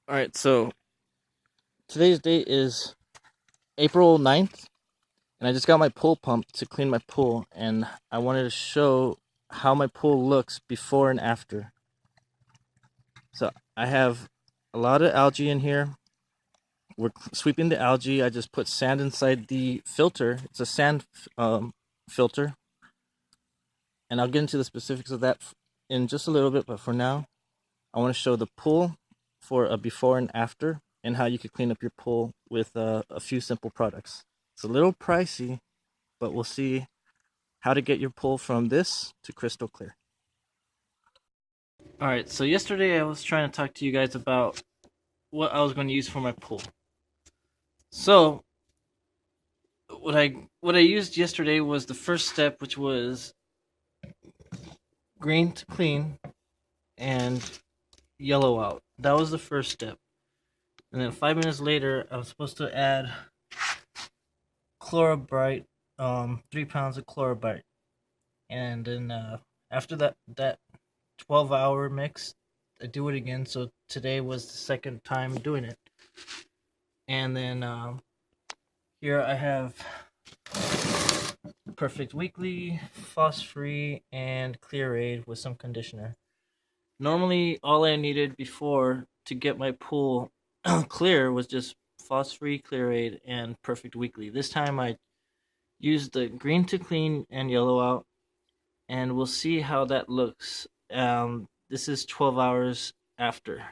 Alright, so today's date is April 9th, and I just got my pool pump to clean my pool, and I wanted to show how my pool looks before and after. So I have a lot of algae in here. We're sweeping the algae. I just put sand inside the filter. It's a sand filter, and I'll get into the specifics of that in just a little bit, but for now, I want to show the pool for a before and after, and how you could clean up your pool with a few simple products. It's a little pricey, but we'll see how to get your pool from this to crystal clear. Alright, so yesterday I was trying to talk to you guys about what I was going to use for my pool. So what I used yesterday was the first step, which was green to clean and yellow out. That was the first step. And then 5 minutes later, I was supposed to add Chlor-Brite, 3 pounds of Chlor-Brite. And then after that 12-hour mix, I do it again. So today was the second time doing it. And then here I have Perfect Weekly, Phos-free, and Clear-Aid with some conditioner. Normally, all I needed before to get my pool clear was just Phos-free, Clear-Aid, and Perfect Weekly. This time I used the green to clean and yellow out, and we'll see how that looks. This is 12 hours after.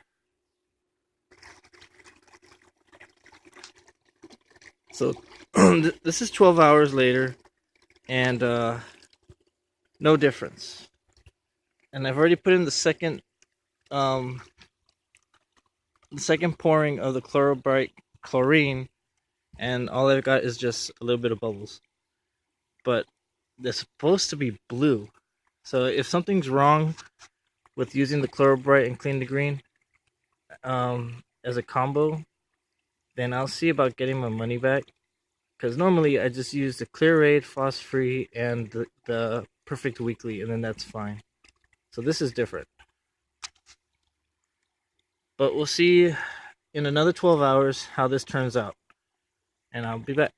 So this is 12 hours later, and no difference. And I've already put in the second pouring of the Chlor-Brite chlorine, and all I've got is just a little bit of bubbles. But they're supposed to be blue. So if something's wrong with using the Chlor-Brite and Clean the Green as a combo, then I'll see about getting my money back. Because normally I just use the Clear-Aid, Phos-free, and the Perfect Weekly, and then that's fine. So this is different. But we'll see in another 12 hours how this turns out. And I'll be back.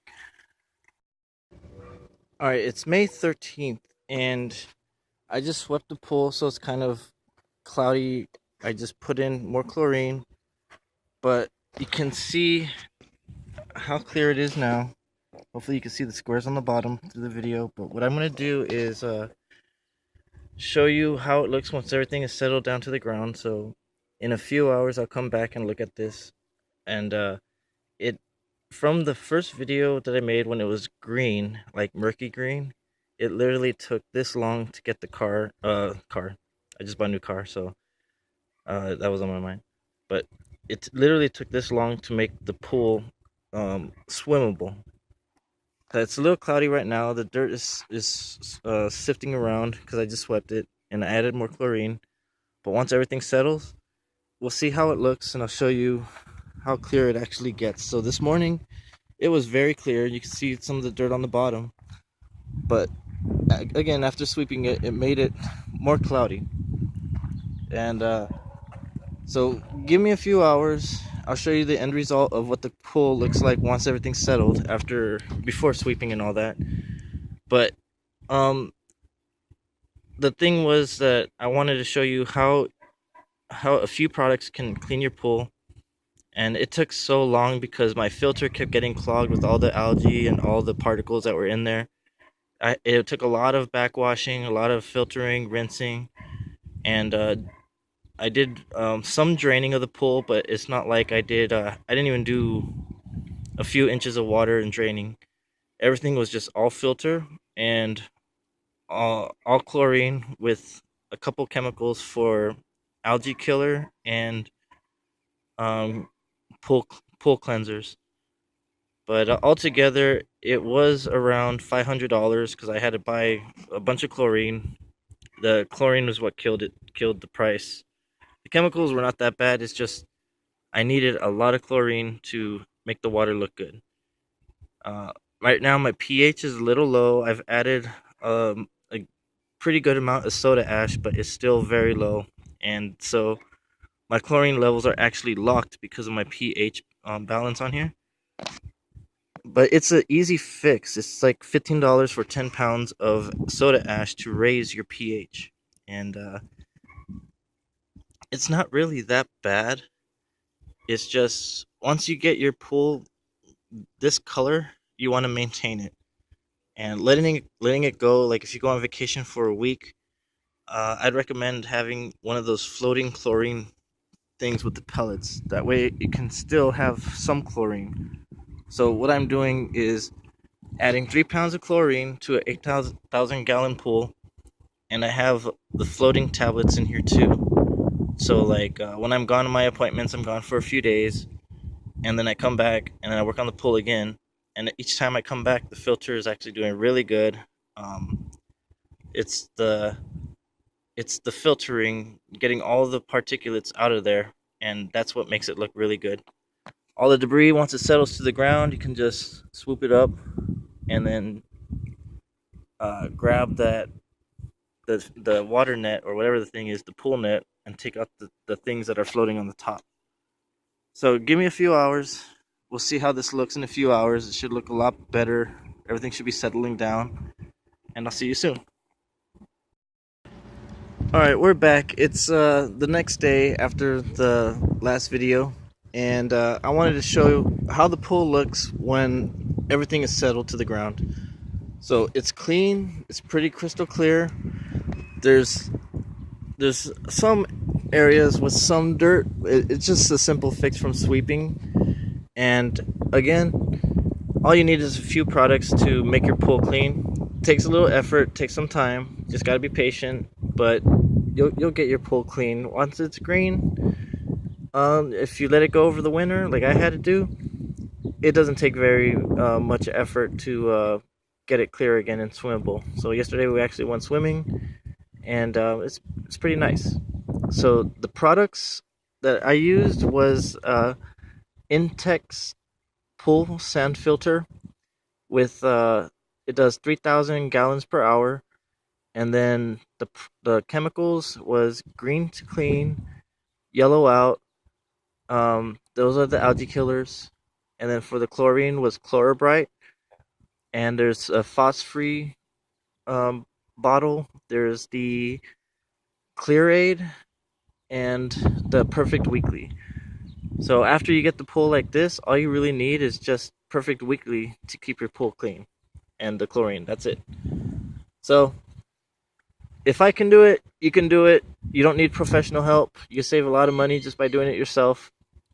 Alright, it's May 13th, and I just swept the pool, so it's kind of cloudy. I just put in more chlorine, but you can see how clear it is now. Hopefully you can see the squares on the bottom through the video, but what I'm going to do is show you how it looks once everything is settled down to the ground. So in a few hours I'll come back and look at this, and it from the first video that I made when it was green, like murky green, it literally took this long to get the car. I just bought a new car, so that was on my mind. But it literally took this long to make the pool swimmable. It's a little cloudy right now. The dirt is sifting around because I just swept it and I added more chlorine. But once everything settles, we'll see how it looks, and I'll show you how clear it actually gets. So this morning, it was very clear. You can see some of the dirt on the bottom. But again, after sweeping it, it made it more cloudy. And so give me a few hours. I'll show you the end result of what the pool looks like once everything's settled before sweeping and all that. But the thing was that I wanted to show you how a few products can clean your pool, and it took so long because my filter kept getting clogged with all the algae and all the particles that were in there. It took a lot of backwashing, a lot of filtering, rinsing, and I did some draining of the pool, but it's not like I didn't even do a few inches of water and draining. Everything was just all filter and all chlorine with a couple chemicals for algae killer and pool cleansers. But altogether, it was around $500 because I had to buy a bunch of chlorine. The chlorine was what killed the price. The chemicals were not that bad. It's just I needed a lot of chlorine to make the water look good. Right now my pH is a little low. I've added a pretty good amount of soda ash, but it's still very low. And so my chlorine levels are actually locked because of my pH balance on here. But it's an easy fix. It's like $15 for 10 pounds of soda ash to raise your pH. And it's not really that bad. It's just once you get your pool this color, you want to maintain it. And letting it go, like if you go on vacation for a week, I'd recommend having one of those floating chlorine things with the pellets. That way it can still have some chlorine. So what I'm doing is adding 3 pounds of chlorine to an 8,000 gallon pool, and I have the floating tablets in here too. So like when I'm gone on my appointments, I'm gone for a few days, and then I come back and then I work on the pool again. And each time I come back, the filter is actually doing really good. Um, it's the filtering, getting all the particulates out of there, and that's what makes it look really good. All the debris, once it settles to the ground, you can just swoop it up and then grab the water net or whatever the thing is, the pool net, and take out the things that are floating on the top. So give me a few hours. We'll see how this looks in a few hours. It should look a lot better. Everything should be settling down. And I'll see you soon. Alright, we're back. It's the next day after the last video. And I wanted to show how the pool looks when everything is settled to the ground. So it's clean. It's pretty crystal clear. There's some areas with some dirt. It's just a simple fix from sweeping. And again, all you need is a few products to make your pool clean. It takes a little effort, takes some time. Just gotta be patient, but you'll get your pool clean once it's green. If you let it go over the winter, like I had to do, it doesn't take very much effort to get it clear again and swimmable. So yesterday we actually went swimming, and it's pretty nice. So the products that I used was Intex pool sand filter with it does 3,000 gallons per hour, and then the chemicals was green to clean, yellow out. Those are the algae killers, and then for the chlorine was Chlor-Brite, and there's a Phos-free bottle. There's the Clear-Aid and the Perfect Weekly. So after you get the pool like this, all you really need is just Perfect Weekly to keep your pool clean, and the chlorine. That's it. So if I can do it, you can do it. You don't need professional help. You save a lot of money just by doing it yourself.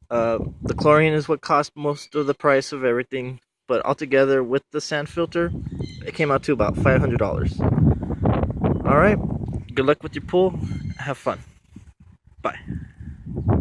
The chlorine is what cost most of the price of everything, but altogether with the sand filter, it came out to about $500. All right. Good luck with your pool. Have fun. Bye.